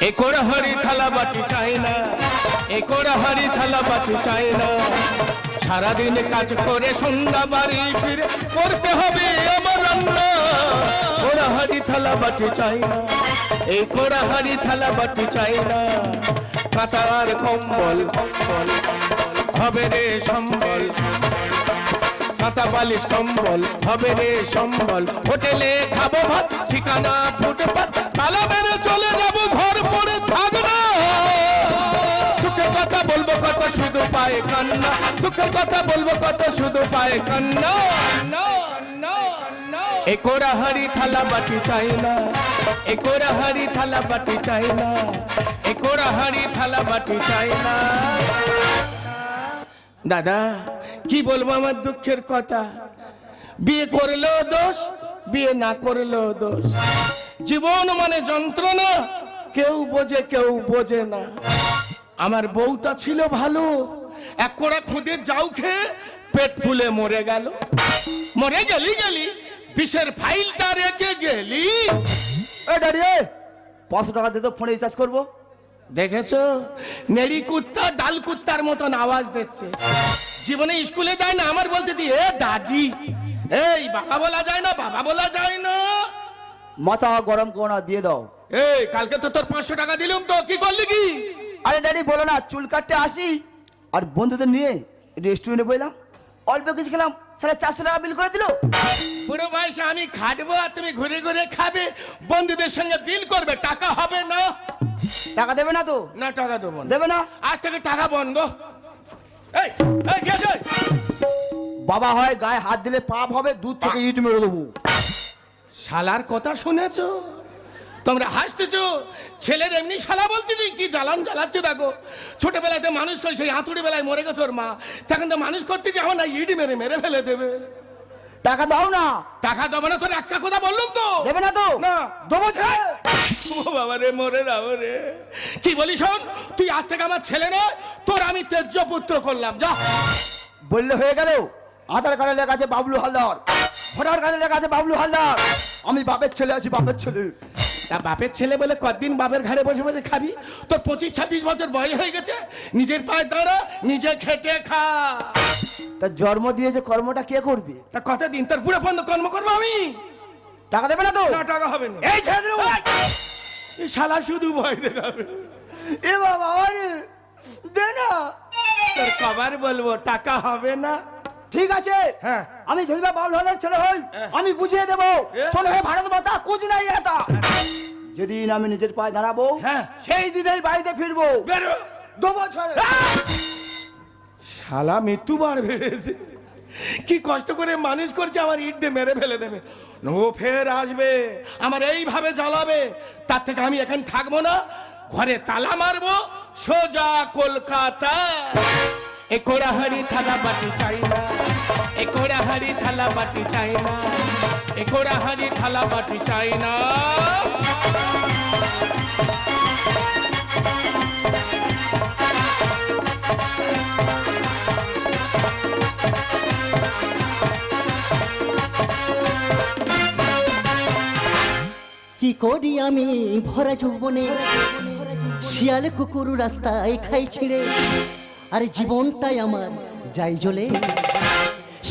এ কোড়া হাড়ি থালা বাটি চাই না, এ কোড়া হাড়ি থালা বাটি চাই না। সারাদিন কাজ করে সন্ধ্যা বাড়ি ফিরে করতে হবে আমার রান্না। কোড়া হাড়ি থালা বাটি চাই না, এই কোড়া হাড়ি থালা বাটি চাই না। কাঁথার কম্বল কম্বল হবে রে সম্বল, কাঁথা বালিশ কম্বল হবে রে সম্বল। হোটেলে খাবো ভাত, ঠিকানা ফুটপাত, তালা মেরে চলে যাবো, ঘর পড়ে থাকবো। দুঃখের কথা বলবো কত শুধু পায়ে কান্না, দুঃখের কথা বলবো কত শুধু পায়ে কান্না। এ কোড়া হাড়ি থালা বাটি চাই না, এ কোড়া হাড়ি থালা বাটি চাই না, এ কোড়া হাড়ি থালা বাটি চাই না। দাদা কি বলবো আমার দুঃখের কথা, বিয়ে করলেও দোষ, বিয়ে না করলেও দোষ। জীবন মানে যন্ত্রণা, কেউ বোঝে কেউ বোঝে না। আমার বউটা ছিল ভালো, এক কোড়া খুদের যাও খেয়ে পেট ফুলে মরে গেল। মরে গেলি গেলি বিষের ফাইলটা রেখে গেলি। এ দাঁড়িয়ে 500 টাকা দিয়ে তো ফোনে রিচার্জ করবো। দেখেছো নেড়ি কুত্তা ডাল কুত্তার মতন আওয়াজ দিচ্ছে। জীবনে স্কুলে যায় না, আমার বলতেছি এ দাদি, এই বাবা বলা যায় না, বাবা বলা যায় না। মাথা গরম করো না, দিয়ে দাও। এই কালকে তো তোর 500 টাকা দিলাম, তো কি করলি কি? আরে ড্যাডি বলো না, চুল কাটতে আসি আর বন্ধুদের নিয়ে রেস্টুরেন্টে বইলাম, অল্প কিছু খেলাম, 450 টাকা বিল করে দিল। পুরো বয়সে আমি খাটবো আর তুমি ঘুরে ঘুরে খাবে, বন্ধুদের সঙ্গে বিল করবে, টাকা হবে না। টাকা দেবে না তো? না টাকা দেবো না। দেবে না? আজ থেকে টাকা বন্ধ। এই এই কে আছে? বাবা হয় গায়ে হাত দিলে পাপ হবে, দুধ থেকে ইট মেরে দেবো। শালার কথা শুনেছো? তোমরা হাসতেছো, ছেলের এমনি শালা বলতেছি, কি জ্বালান জ্বালাচ্ছে দেখো। ছোটবেলাতে মানুষ করে সেই হাতুড়ি বেলায় মরে গেছে ওর মা, তখন তো মানুষ করতে যাও না, ইট মেরে মেরে ফেলে দেবে। টাকা দাও না। টাকা দেবো না, তোর একটা কথা বললাম তো। দেবে না তো? না দেবো। ও বাবা রে, মরে যাবো রে। কি বলিস শোন, তুই আজ থেকে আমার ছেলে নয়, তোর আমি তেজ্য পুত্র করলাম। যা। বললে হয়ে গেল? আধার কার্ডে লেখা আছে বাবলু হালদার, ভোটার কার্ডে লেখা আছে বাবলু হালদার। আমি বাপের ছেলে আছি, বাপের ছেলে। তা বাপের ছেলে বলে কতদিন বাপের ঘরে বসে বসে খাবি? তোর 25-26 বছর বয়স হয়ে গেছে, নিজের পায়ে দাঁড়া, নিজে খেটে খা। তা জন্ম দিয়েছে, কর্মটা কে করবে? তা কতদিন তোর পুরো বন্ধ কর্ম করবো আমি? টাকা দেবে না তো? না টাকা হবে না। এই ছেড়ে দেবো। এই শালা শুধু ভয় দেখাবে। এ বাবা আরে দে না। তোর কবার বলবো টাকা হবে না। ঠিক আছে, হ্যাঁ। আমি ধরিবা বাবলু হালদার ছেলে হই, আমি বুঝিয়ে দেবো। শোনো হে ভারত মাতা, কুছ নাই এটা। যেদিন আমি নিজের পায়ে দাঁড়াবো, হ্যাঁ, সেই দিনেই বাড়িতে ফিরবো। বেরো। 2 বছর। শালা মৃত্যুবার বেড়েছে, কি কষ্ট করে মানুষ করছে, আমার ইট দিয়ে মেরে ফেলে দেবে। ও ফের আসবে, আমার এইভাবে জ্বালাবে, তার থেকে আমি এখন থাকবো না, ঘরে তালা মারবো, সোজা কলকাতা। এ কোড়া হাড়ি থালা বাটি চাই না, এ কোড়া হাড়ি থালা বাটি চাই না, এ কোড়া হাড়ি থালা বাটি চাই না। কি করি আমি ভরা যৌবনে, শিয়াল কুকুর রাস্তায় খাই ছিঁড়ে, আর জীবনটাই আমার যাই জ্বলে।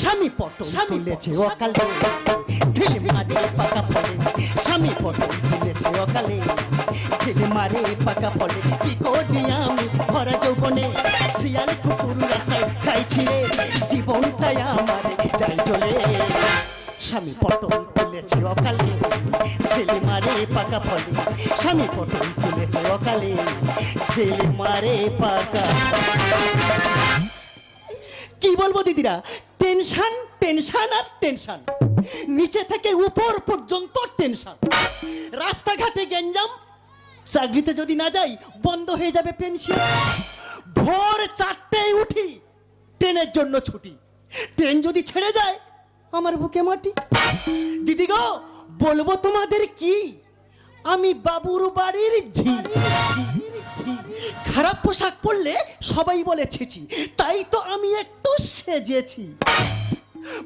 স্বামী পটল তুলেছে অকালে, ঢিল মারে পাকা ফলে। স্বামী পটল তুলেছে অকালে, ঢিল মারে পাকা ফলে। কি করি আমি ভরা যৌবনে, শিয়াল কুকুর রাস্তায় খাই ছিঁড়ে, জীবনটাই আমার যাই জ্বলে। স্বামী পটল তুলেছে অকালে, ঢেলে মারে পাকা ফলে। স্বামী পটল তুলেছে অকালে, ঢেলে মারে পাকা। কি বলবো দিদিরা, টেনশন টেনশন আর টেনশন, নিচে থেকে উপর পর্যন্ত টেনশন। রাস্তাঘাটে গ্যাঞ্জাম, চাকরিতে যদি না যাই বন্ধ হয়ে যাবে পেনশন। ভোর 4টায় উঠি, ট্রেনের জন্য ছুটি, ট্রেন যদি ছেড়ে যায় আমার বুকে মাটি। দিদি গো বলবো তোমাদের কি, আমি বাবুর বাড়ির ঝি। খারাপ পোশাক পরলে সবাই বলে ছিছি, তাই তো আমি একটু সেজেছি।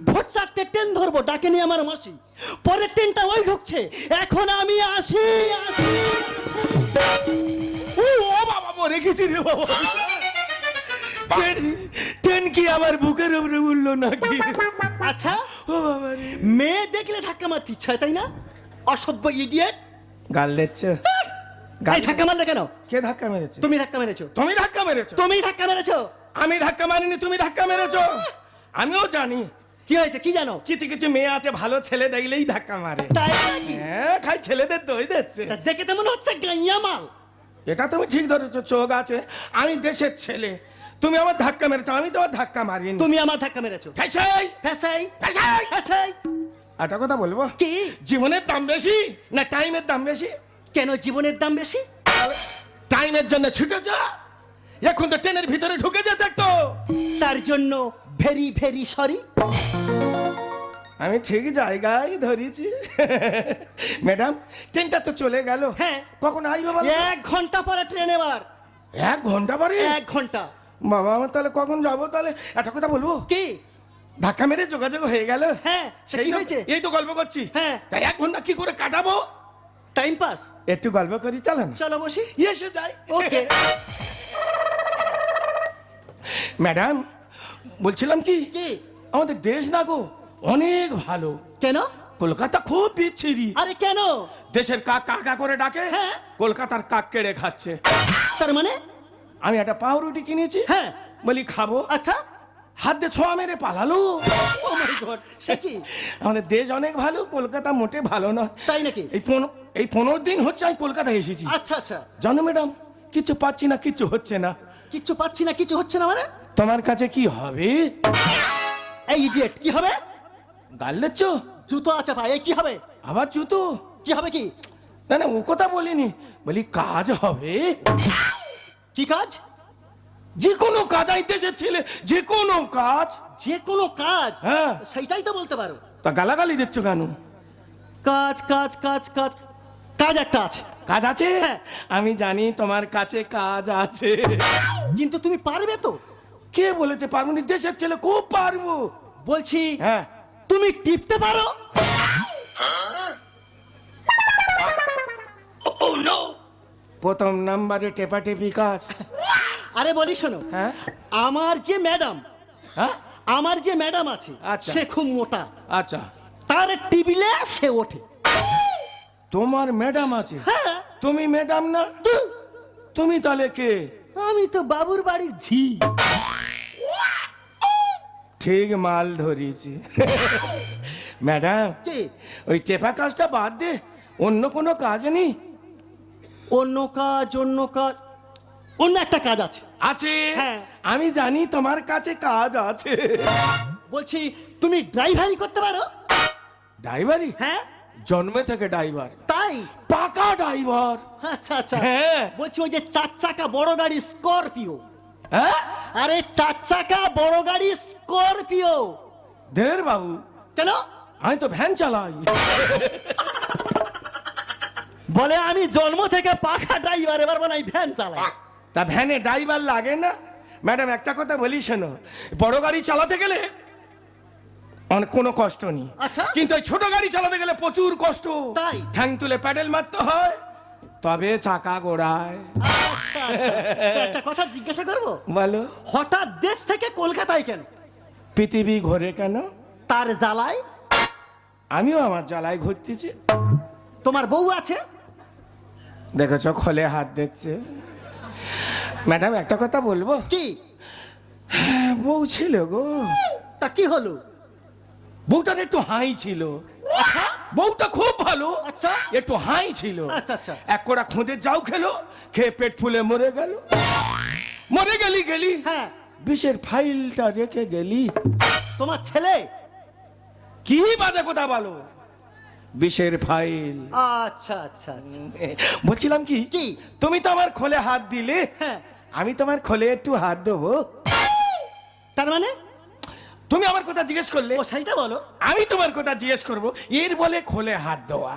ভোর 4টে ট্রেন ধরবো, ডাকেনি আমার মাসি, পরের ট্রেনটা ওই ঢুকছে, এখন আমি আসি। মরে গেছি রে বাবা। ট্রেন কি আমার বুকের উপরে উঠলো নাকি? আচ্ছা, ও বাবা রে। মেয়ে দেখলে ধাক্কা মারতে ইচ্ছা হয়, তাই না? অসভ্য ইডিয়েট। গাল দিচ্ছে। এই ধাক্কা মারলে কেন? কে ধাক্কা মেরেছে? তুমি ধাক্কা মেরেছো। তুমি ধাক্কা মেরেছো? তুমি ধাক্কা মেরেছো। আমি ধাক্কা মারিনি, তুমি ধাক্কা মেরেছো। আমিও জানি কি হয়েছে কি জানো? কিছু কিছু মেয়ে আছে ভালো ছেলে দেখলেই ধাক্কা মারে। তাই নাকি? হ্যাঁ, খাই ছেলেদের দই দিচ্ছে। তা দেখে তো মনে হচ্ছে গাইয়া মাল। এটা তুমি ঠিক ধরেছো, চোখ আছে। আমি দেশের ছেলে, তুমি আমার ধাক্কা মেরেছো, আমি তোমার ধাক্কা মারিনি। তুমি আমার ধাক্কা মেরেছো। ফেসাই ফেসাই ফেসাই। ফেসাই। একটা কথা বলবো, কি? জীবনের দাম বেশি না টাইমের দাম বেশি? কেন জীবনের দাম বেশি? টাইমের জন্য ছুটে যা, এখন তো ট্রেনের ভিতরে ঢুকে যেত তো। তার জন্য ভেরি ভেরি সরি। আমি ঠিক জায়গায় ধরেছি। ম্যাডাম, ট্রেনটা তো চলে গেল। হ্যাঁ। কখন আসবে বলো? 1 ঘন্টা পরে ট্রেন। এবার 1 ঘন্টা পরে? 1 ঘন্টা। বাবা, আমার তাহলে কখন যাবো? তাহলে একটা কথা বলবো, কি? ধাক্কা মেরে যোগাযোগ হয়ে গেল। হ্যাঁ, তা কি হয়েছে? এই তো গল্প করছি। হ্যাঁ। তাই 1 ঘন্টা কি করে কাটাবো? Time pass. একটু গল্প করি, চলো না? চলো বসি। এসে যাই। ওকে। ম্যাডাম, বলছিলাম কি, কি? আমাদের দেশ না গো অনেক ভালো। কেন? কলকাতা খুব বিচ্ছিরি। আরে কেন? দেশের কাক কাকা করে ডাকে, হ্যাঁ। কলকাতার কাক কেড়ে খাচ্ছে। তার মানে? আমি একটা পাউরুটি কিনেছি, হ্যাঁ। বলি খাবো, আচ্ছা। হাত দিয়ে ছোঁয়া মেরে পালালো। ও মাই গড, সে কি? আমাদের দেশ অনেক ভালো, কলকাতা মোটে ভালো নয়। তাই নাকি? এই 15 দিন হচ্ছে আমি কলকাতায় এসেছি। আচ্ছা আচ্ছা। জানো ম্যাডাম, কিছু পাচ্ছি না, কিছু হচ্ছে না। কিচ্ছু পাচ্ছি না, কিছু হচ্ছে না মানে? তোমার কাছে কি হবে? এই ইডিয়েট, কি হবে? গাল দিচ্ছ? জুতো আছে ভাই, এই কি হবে? আবার জুতো? কি হবে কি? না না, ও কথা বলিনি, বলি কাজ হবে। কি কাজ? যে কোনো কাজ, এই দেশের ছেলে যে কোনো কাজ। যে কোনো কাজ? হ্যাঁ। সেইটাই তো বলতে পারো। তা গালাগালি দিচ্ছ কেন? কাজ কাজ কাজ কাজ কাজ একটা আছে। কাজ আছে? হ্যাঁ। আমি জানি তোমার কাছে কাজ আছে, কিন্তু তুমি পারবে তো? কে বলেছে পারবো না? দেশের ছেলে খুব পারবো। বলছি হ্যাঁ। তুমি টিপতে পারো? প্রথম নাম্বারে টেপাটেপি কাজ। আরে বলি শোনো, হ্যাঁ আমার যে ম্যাডাম, হ্যাঁ আমার যে ম্যাডাম আছে, আচ্ছা। সে খুব মোটা। আচ্ছা, তার টিবিলে সে ওঠে। তোমার ম্যাডাম আছে? হ্যাঁ। তুমি ম্যাডাম না? তুমি তাহলে কে? আমি তো বাবুর বাড়ির ঝি। ঠিক মাল ধরিয়েছি। ম্যাডাম, কি? ওই টেপা কাজটা বাদ দে, অন্য কোনো কাজ নেই? অন্য কাজ, অন্য কাজ, অন্য একটা কাজ আছে। আছে? হ্যাঁ। আমি জানি তোমার কাছে কাজ আছে। বলছি তুমি ড্রাইভারি করতে পারো? ড্রাইভারি? হ্যাঁ। জন্মে থেকে ড্রাইভার, তাই? পাকা ড্রাইভার। আচ্ছা আচ্ছা। হ্যাঁ। বলছি ওই যে 4 চাকা বড় গাড়ি স্করপিও। হ্যাঁ, আরে 4 চাকা বড় গাড়ি স্করপিও। দের বাবু, কেন? আমি তো ভ্যান চালাই। বলে আমি জন্ম থেকে পাকা ড্রাইভার, এবার বলে আমি ভ্যান চালাই। তা ভ্যানে ড্রাইভার লাগে না? ম্যাডাম, একটা কথা বলি শোনো, বড় গাড়ি চালাতে গেলে অনেক কোনো কষ্ট নেই। আচ্ছা। কিন্তু এই ছোট গাড়ি চালাতে গেলে প্রচুর কষ্ট। তাই? ঠ্যাং তুলে প্যাডেল মারতে হয়, তবে চাকা গোড়ায়। আচ্ছা, আচ্ছা। তা একটা কথা জিজ্ঞাসা করবো? বলো। হঠাৎ দেশ থেকে কলকাতায় কেন? পৃথিবী ঘোরে কেন? তার জ্বালায়। আমিও আমার জ্বালায় ঘুরতেছি। তোমার বউ আছে? দেখেছ, খোলে হাত দিচ্ছে। ম্যাডাম, একটা কথা বলবো? কি? বউ ছিল গো। তা কি হলো? বউটার একটু হাই ছিল। আচ্ছা বউটা খুব ভালো, আচ্ছা একটু হাই ছিল। আচ্ছা আচ্ছা। এক কোড়া খুঁদে যাও খেলো, খেয়ে পেট ফুলে মরে গেল। মরে গেলি হ্যাঁ। বিষের ফাইলটা রেখে গেলি। তোমার ছেলে? কি বাজে কথা বলো? বিষের ফাইল। আচ্ছা আচ্ছা আচ্ছা। বলছিলাম কি, কি? তুমি তো আমার খোলে হাত দিলে, হ্যাঁ। আমি তোমার খোলে একটু হাত দেবো। তার মানে? তুমি আমার কথা জিজ্ঞেস করলে, ও সেইটা বলো। আমি তোমার কথা জিজ্ঞেস করব, এর বলে খোলে হাত দেওয়া।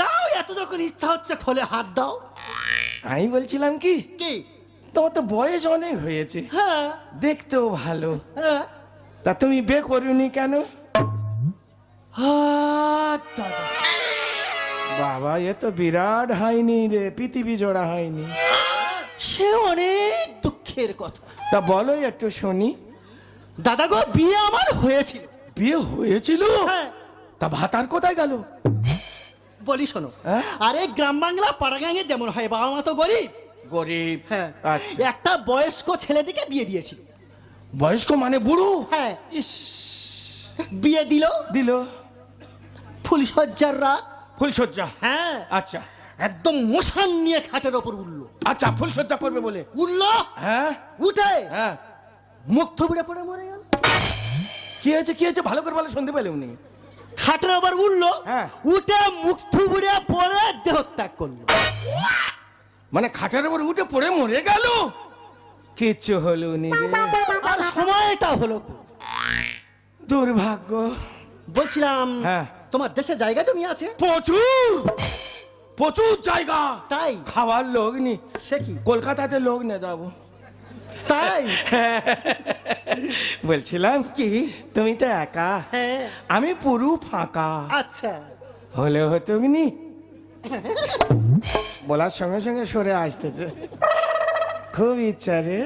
দাও, এত যখন ইচ্ছা হচ্ছে খোলে হাত দাও। আমি বলছিলাম কি, কি? তোমার তো বয়স অনেক হয়েছে, হ্যাঁ দেখতেও ভালো, হ্যাঁ। তা তুমি বিয়ে করুনি কেন? বাবা, এ তো বিরাট হয়নি রে, পৃথিবী জোড়া হয়নি। সে অনেক দুঃখের কথা। তা বলো একটু শুনি। দাদা গো, বিয়ে আমার হয়েছিল। বিয়ে হয়েছিল? হ্যাঁ। তা ভাতার কোথায় গেল? বলি শোনো, হ্যাঁ? আরে গ্রাম বাংলা পাড়া গাঁয়ে যেমন হয়, বাবা মা তো গরিব। গরিব? হ্যাঁ। আচ্ছা। একটা বয়স্ক ছেলেদিকে বিয়ে দিয়েছিল। বয়স্ক মানে বুড়ো? হ্যাঁ। ইস, বিয়ে দিল দিল ফুলসজ্জার রাত। ফুলসজ্জা? হ্যাঁ। আচ্ছা একদম মশান নিয়ে খাটের ওপর উঠলো। আচ্ছা, ফুলসজ্জা করবে বলে উঠলো, হ্যাঁ উঠে হ্যাঁ। মুখ থুবড়ে পড়ে মরে গেল। কি হয়েছে কি হয়েছে ভালো করে বলে শুনতে পেলে উনি? খাটের ওপর উঠলো, হ্যাঁ। উঠে মুখ থুবড়ে পড়ে দেহ ত্যাগ করলো। মানে খাটের উপর উঠে পড়ে মরে গেল? কিচ্ছু হলো নি রে। আর সময়টা হলো কি? দুর্ভাগ্য। বলছিলাম, হ্যাঁ। তোমার দেশে জায়গা জমি আছে? প্রচুর প্রচুর জায়গা। তাই? খাওয়ার লোক নি। সে কি? কলকাতাতে লোক নিয়ে যাবো। তাই? বলছিলাম কি? তুমি তো একা, হ্যাঁ। আমি পুরো ফাঁকা। আচ্ছা। হলে হতো নি। বলার সঙ্গে সঙ্গে সরে আসতেছে, খুব ইচ্ছা রে।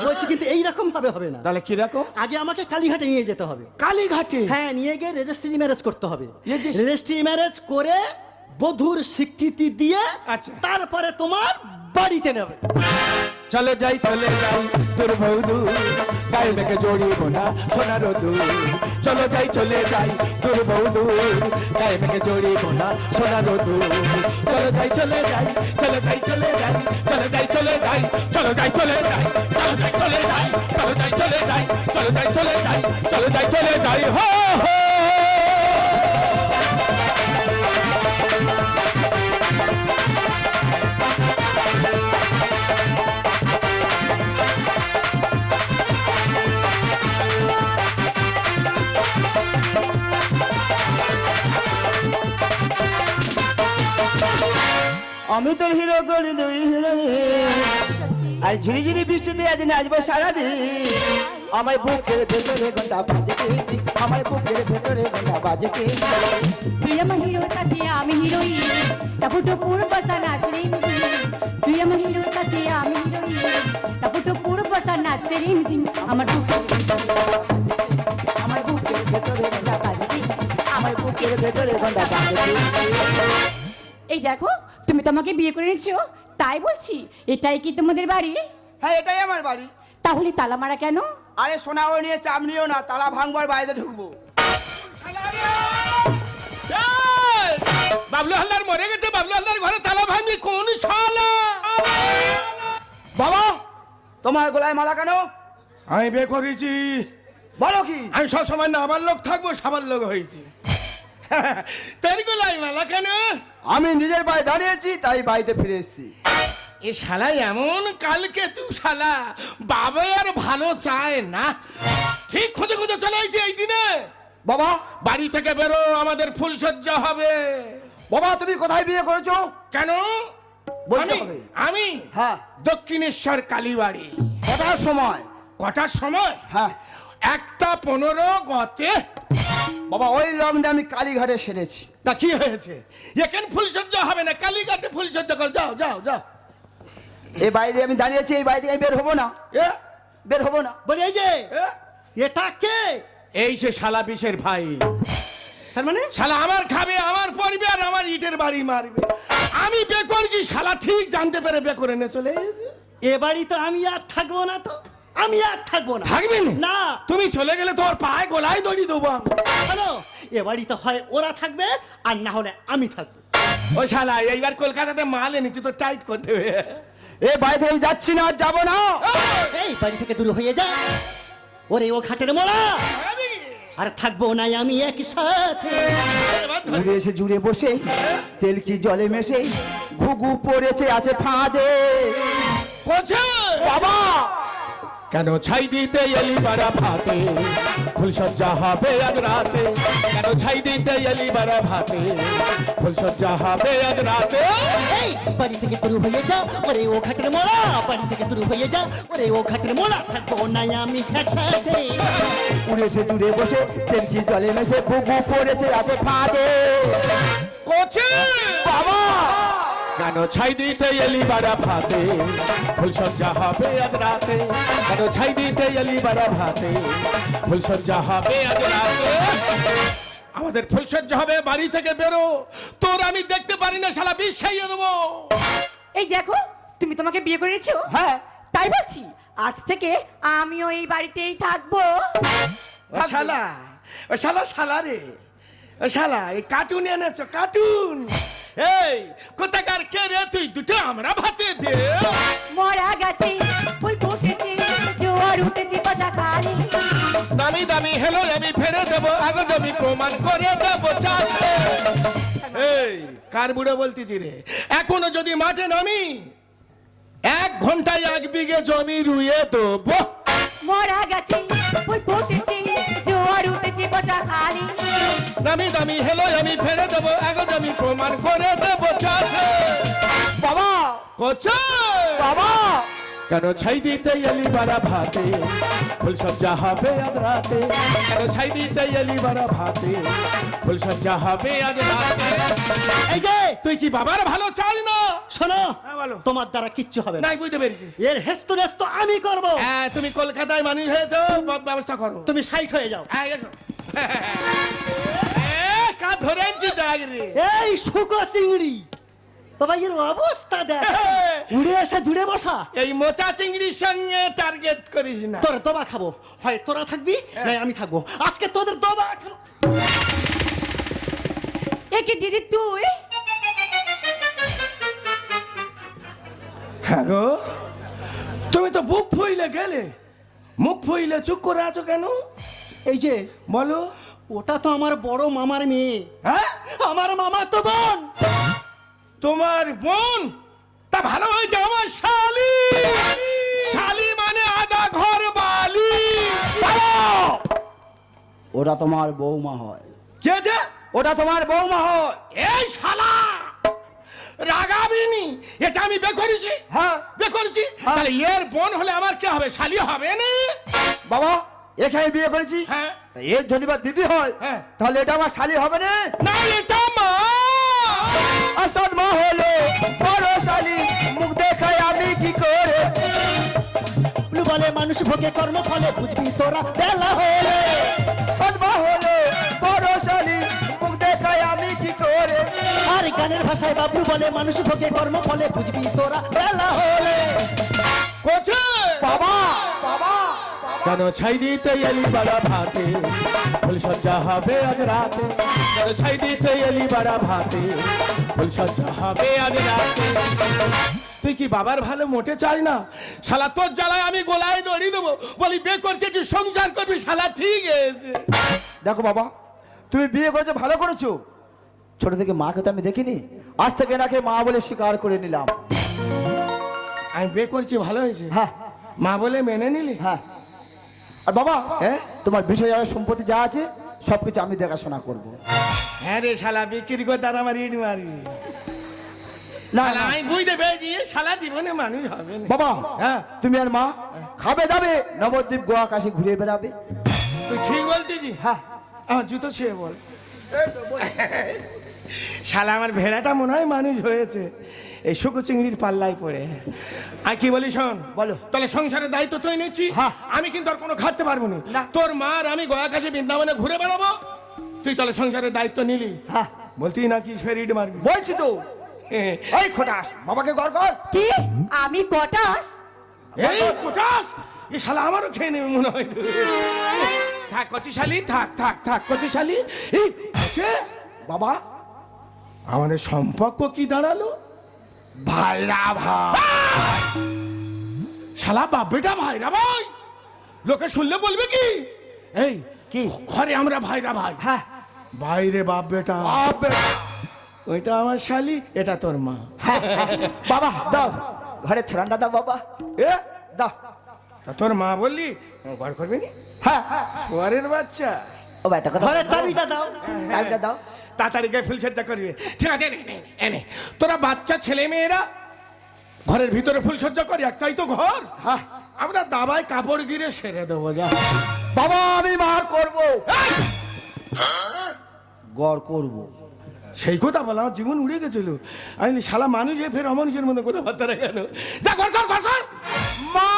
বলছি কিন্তু এইরকম ভাবে হবে না। তাহলে কিরকম? আগে আমাকে কালীঘাটে নিয়ে যেতে হবে। কালীঘাটে? হ্যাঁ, নিয়ে গিয়ে রেজিস্ট্রি ম্যারেজ করতে হবে। Registry? রেজিস্ট্রি ম্যারেজ করে বধূর স্বীকৃতি দিয়ে আচ্ছা। তারপরে তোমার বাড়িতে নেবে। চলে যাই তোর বৌদু, গায়ে মেঘে জড়িব না সোনার দু। চলে যাই তোর বৌদু, গায়ে মেঘে জড়িব না সোনার দু। চলে যাই চলে যাই চলে যাই চলে যাই চলে যাই চলে যাই চলে যাই চলে যাই চলে যাই চলে যাই চলে যাই চলে যাই চলে যাই চলে যাই চলে যাই চলে যাই হো হো। আমি তোর হিরো গড়ি দুই হিরো, আর ঝিরিঝিরি বৃষ্টিতে আজ নাচবো সারাদিন। আমার বুকের ভেতরে ঘন্টা বাজে, আমার বুকের ভেতরে ঘন্টা বাজে। তুই আমার হিরো সাথে আমি হিরোইন, টাপুটুপুর বসা নাচ রিমঝিম। তুই আমার হিরো সাথে আমি হিরোইন, টাপুটুপুর বসা নাচ রিমঝিম। আমার বুকের ভেতরে ঘন্টা বাজে, আমার বুকের ভেতরে ঘন্টা বাজে। এই দেখো, তুমি তো আমাকে বিয়ে করে নিয়েছো, তাই বলছি এটাই কি তোমাদের বাড়ি? হ্যাঁ, এটাই আমার বাড়ি। তাহলে তালা মারা কেন? আরে সোনাও নিয়ে চাপ নিও না, তালা ভাঙবার বাইরে ঢুকবো। বাবলু হালদার মরে গেছে, বাবলু হালদার ঘরে তালা ভাঙবি কোন শালা? বাবা, তোমার গলায় মালা কেন? আমি বিয়ে করেছি। বলো কি? আমি সবসময় না আমার লোক থাকবো, সাবার লোক হয়েছি। তোর গলায় মালা কেন? আমি নিজের পায়ে দাঁড়িয়েছি, তাই বাড়িতে ফিরে এসেছি। এ শালা এমন কালকে তুই শালা বাবা আর ভালো চায় না, ঠিক খুঁজে খুঁজে চলে আইছি এই দিনে। বাবা, বাড়ি থেকে বেরো, আমাদের ফুলসজ্জা হবে। বাবা তুমি কোথায় বিয়ে করেছো? কেন? বলতে আমি- হবে। আমি হ্যাঁ। দক্ষিণেশ্বর কালীবাড়ি। কটার সময়? কটার সময়? হ্যাঁ। 1:15 গতে। বাবা, ওই লগ্নে আমি কালীঘাটে সেরেছি। তা কি হয়েছে? এখানে ফুলসজ্জা হবে না, কালীঘাটে ফুলসজ্জা কর। যাও যাও যাও। এই বাড়িতে আমি দাঁড়িয়েছি, এই বাড়ি থেকে আমি বের হবো না, এ, বের হবো না। বলি এই যে এ, এটা কে? এই সে শালা বিষের ভাই। তার মানে শালা আমার খাবে, আমার পড়বে, আর আমার ইটের বাড়ি মারবে। আমি বে করেছি, শালা ঠিক জানতে পেরে বে করে নে চলে এসেছে। এ বাড়ি তো আমি আর থাকবো না, তো আমি আর থাকবো না। থাকবি না। তুমি চলে গেলে তোর পায়ে গলায় দড়ি দেবো আমি। হ্যালো, এ বাড়ি তো হয় ওরা থাকবে, আর না হলে আমি থাকবো। ও শালা এইবার কলকাতাতে মাল এনেছি তো টাইট করতে হবে। এই বাড়ি থেকে আমি যাচ্ছি না, আর যাবো না। এই বাড়ি থেকে দূর হয়ে যা, ওরে ও ঘাটের মোড়া, আর থাকবো না আমি একসাথে। উড়ে এসে জুড়ে বসে তেল কি জলে মেশে, ঘুঘু পড়েছে আছে ফাঁদে। বাবা, কেন ছাই দিতে এলি বারা ভাতে, ফুলসজ্জা হবে আজ রাতে। কেন ছাই দিতে এলি বারা ভাতে, ফুলসজ্জা হবে আজ রাতে। এই বাড়ি থেকে দূর হয়ে যা, ওরে ও ঘাটের মোড়া, বাড়ি থেকে দূর হয়ে যা, ওরে ও ঘাটের মোড়া, থাকবো না আমি একসাথে। উড়ে এসে জুড়ে বসে তেল কি জলে মেশে, ঘুঘু পড়েছে আছে ফাঁদে। কোচে বাবা, কেন ছাই দিতে এলি বারা ভাতে ফুলসজ্জা হবে আজ রাতে কেন ছাই দিতে এলি বারা ভাতে ফুলসজ্জা হবে আজ রাতে আমাদের ফুলসজ্জা হবে বাড়ি থেকে বেরো তোর আমি দেখতে পারি না শালা বিষ খাইয়ে দেবো এই দেখো তুমি তোমাকে বিয়ে করে নিয়েছো হ্যাঁ তাই বলছি আজ থেকে আমিও এই বাড়িতেই থাকবো ও শালা ও শালা শালা রে ও শালা এই কার্টুন এনেছো কার্টুন এই কোথাকার কে রে তুই দুটো আমরা ভাতে দে মরা গেছে ফুল ফুটেছে জোয়ার উঠেছে বাজা খালি দামি দামি হেলো আমি ফেরে দেবো আগে জমি প্রমাণ করে দেবো চাষে এই কার বুড়ো বলতেছি রে এখনো যদি মাঠে নামি 1 ঘন্টায় 1 বিঘে জমি রুয়ে দেবো মরা গেছে ফুল ফুটেছে জোয়ার উঠেছে বাজা খালি দামি দামি হেলো আমি ফেরে দেবো আগে জমি প্রমাণ করে দেবো চাষে বাবা কোচে বাবা কেন ছাই দিতে এলি বারা ভাতে ফুলসজ্জা হবে আজ রাতে কেন ছাই দিতে এলি বারা ভাতে ফুলসজ্জা হবে আজ রাতে এই যে তুই কি বাবার ভালো চাই না শোনো হ্যাঁ, বলো। তোমার দ্বারা কিচ্ছু হবে না নাই বুঝতে পেরেছি এর হেস্ত নেস্ত আমি করব হ্যাঁ তুমি কলকাতায় মানুষ হয়েছো ব্যবস্থা করো তুমি সাইড হয়ে যাও হ্যাঁ, এসো। কাজ ধরে আনছি দেখ রে এই শুকো চিংড়ি বাবা এর অবস্থা দেখ উড়ে এসে জুড়ে বসা এই মোচা চিংড়ির সঙ্গে টার্গেট করিস না তোর দবা খাবো হয় তোরা থাকবি নয় আমি থাকবো আজকে তোদের দবা খাবো একে দিদি তুই হ্যাঁ গো তুমি তো বুক ফুইলে গেলে মুখ ফুইলে চুপ করে আছো কেন এই যে বলো ওটা তো আমার বড় মামার মেয়ে হ্যাঁ আমার মামা তো বোন তোমার বোন তা ভালো হয়েছে আমার শালি শালি মানে আধা ঘর বালি ওটা তোমার বৌমা হয় কে যে ওটা তোমার বৌমা হয় এই শালা রাগাবিনি এটা আমি বে করেছি হ্যাঁ বে করেছি তাহলে এর বোন হলে আমার কি হবে শালি হবে না বাবা এখানে বিয়ে করেছি হ্যাঁ তা এর যদি বা দিদি হয় হ্যাঁ। তাহলে এটা আমার শালি হবে না না এটা মা আসাদ মা হলো বড় শালি মুখ দেখায় আমি কি করে বলে মানুষ ভোগে কর্ম ফলে বুঝবি তোরা বেলা হলে সদমা হলো বড় শালি মুখ দেখায় আমি কি করে আর গানের ভাষায় বাবলু বলে মানুষ ভোগে কর্ম ফলে বুঝবি তোরা বেলা হলে কোচে বাবা বাবা কেন ছাই দিতে এলি বাড়া ভাতে ফুলসজ্জা হবে আজ রাতে কেন ছাই দিতে এলি বাড়া ভাতে ফুলসজ্জা হবে আজ রাতে তুই কি বাবার ভালো মোটে চাই না শালা তোর জ্বালায় আমি গোলায় দড়ি দেবো বলি বে করছে তুই সংসার করবি শালা ঠিক আছে দেখো বাবা তুমি বিয়ে করেছো ভালো করেছো ছোট থেকে মাকে তো আমি দেখিনি আজ থেকে এনাকে মা বলে স্বীকার করে নিলাম আমি বে করছি ভালো হয়েছে হ্যাঁ মা বলে মেনে নিলি হ্যাঁ আর বাবা হ্যাঁ তোমার বিষয় আর সম্পত্তি যা আছে সবকিছু আমি দেখাশোনা করবো হ্যাঁ রে শালা বিক্রি করে তার আমার ইট মারি না শালা না, আমি বুঝতে পেরেছি এ শালা জীবনে মানুষ হবে না বাবা হ্যাঁ তুমি আর মা খাবে দাবে নবদ্বীপ গোয়া কাশি ঘুরে বেড়াবে তুই ঠিক বলতেছি হ্যাঁ আমার জুতো ছুঁয়ে বল শালা আমার ভেড়াটা মনে হয় মানুষ হয়েছে এই শুকো চিংড়ির পাল্লায় পড়ে আর কি বলি শোন বলো। তাহলে সংসারের দায়িত্ব তুই নিচ্ছি হ্যাঁ। আমি কিন্তু আর কোনো খাটতে পারবো না না। তোর মা আর আমি গয়া কাছে বৃন্দাবনে ঘুরে বেড়াবো তুই তাহলে সংসারের দায়িত্ব নিলি হ্যাঁ বলতি নাকি ফেরিড মারবি বলছি তো এই খোটাস বাবাকে গড় কর কি আমি কটাস এই কোটাস এই শালা আমারও খেয়ে নেবে মনে হয় তো। থাক কচিশালি থাক থাক থাক কচিশালি এই আছে বাবা আমাদের সম্পর্ক কি দাঁড়ালো ভাইরা ভাই শালা বাপ বেটা ভাইরা ভাই লোকে শুনলে বলবে কি এই কি ঘরে আমরা ভাইরা ভাই হ্যাঁ বাইরে বাপ বেটা বাবা ওইটা আমার শালি এটা তোর মা হ্যাঁ, বাবা দাও ঘরে ছেড়ানটা দাও বাবা এ দাও তা তোর মা বললি ঘর করবি নি হ্যাঁ ঘরের বাচ্চা ও বেটা কথা ঘরের চাবিটা দাও চাবিটা দাও তাড়াতাড়ি গিয়ে ফুলসজ্জা করবে ঠিক আছে নে, নে, এনে তোরা বাচ্চা ছেলে মেয়েরা ঘরের ভিতরে ফুলসজ্জা করি একটাই তো ঘর হ্যাঁ আমরা দাবায় কাপড় গিরে সেরে দেবো যা বাবা আমি মার করব এই! গড় করব সেই কথা বলা আমার জীবন উড়ে গেছিল। আমি বলি, শালা মানুষ হয়ে ফের অমানুষের মধ্যে কথাবার্তা কেন? যা ঘর কর ঘর কর। মা!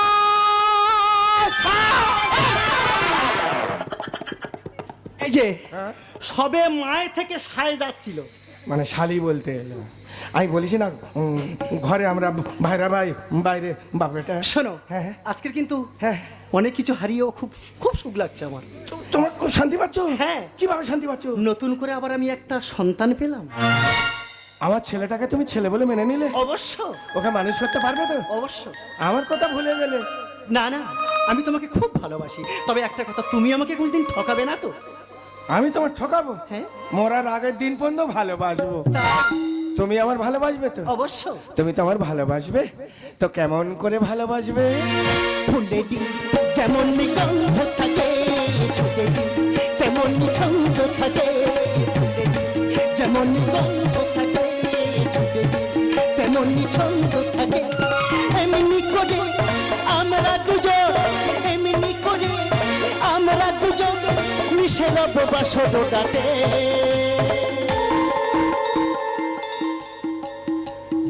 এই যে হ্যাঁ? সবে মায়ের থেকে সায় যাচ্ছিল। মানে শালি বলতে এলো। আমি বলিস না ঘরে আমরা ভাইরা ভাই বাইরে বাপেটা। শোনো, হ্যাঁ, হ্যাঁ। আজকের কিন্তু হ্যাঁ, অনেক কিছু হারিয়েও খুব খুব সুখ লাগছে আমার। তোমার খুব শান্তি পাচ্ছ? হ্যাঁ। কিভাবে শান্তি পাচ্ছ? নতুন করে আবার আমি একটা সন্তান পেলাম। আমার ছেলেটাকে তুমি ছেলে বলে মেনে নিলে? অবশ্য ওকে মানুষ করতে পারবে তো? অবশ্য। আমার কথা ভুলে গেলে? না না, আমি তোমাকে খুব ভালোবাসি, তবে একটা কথা, তুমি আমাকে কোনদিন ঠকাবে না তো? আমি তোমার ঠকাবো? হ্যাঁ। মরার আগের দিন পর্যন্ত ভালোবাসবো। তুমি আমার ভালোবাসবে তো? অবশ্য। তুমি তো আমার ভালোবাসবে তো? কেমন করে ভালোবাসবে? ফুলে দিন যেমন গন্ধ থাকে, ছুটে দিন তেমন ছন্দ থাকে। ফুলে দিন যেমন গন্ধ থাকে, ছুটে দিন তেমন ছন্দ থাকে। এমনি করে আমরা দুজন, এমনি করে আমরা দুজন মিশে রব বাসরটাতে।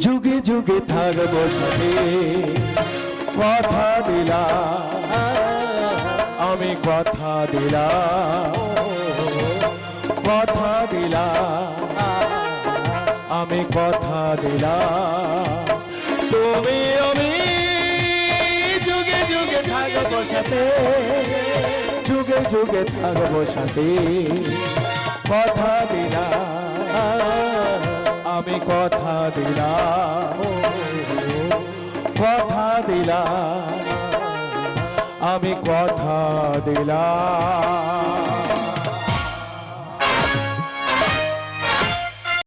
যুগে যুগে থাকবো সাথে, কথা দিলাম, আমি কথা দিলাম, কথা দিলাম, আমি কথা দিলাম। তুমি আমি যুগে যুগে থাকবো সাথে, যুগে যুগে থাকবো সাথে, কথা দিলাম, আমি কথা দিলাম, কথা দিলাম, আমি কথা দিলাম।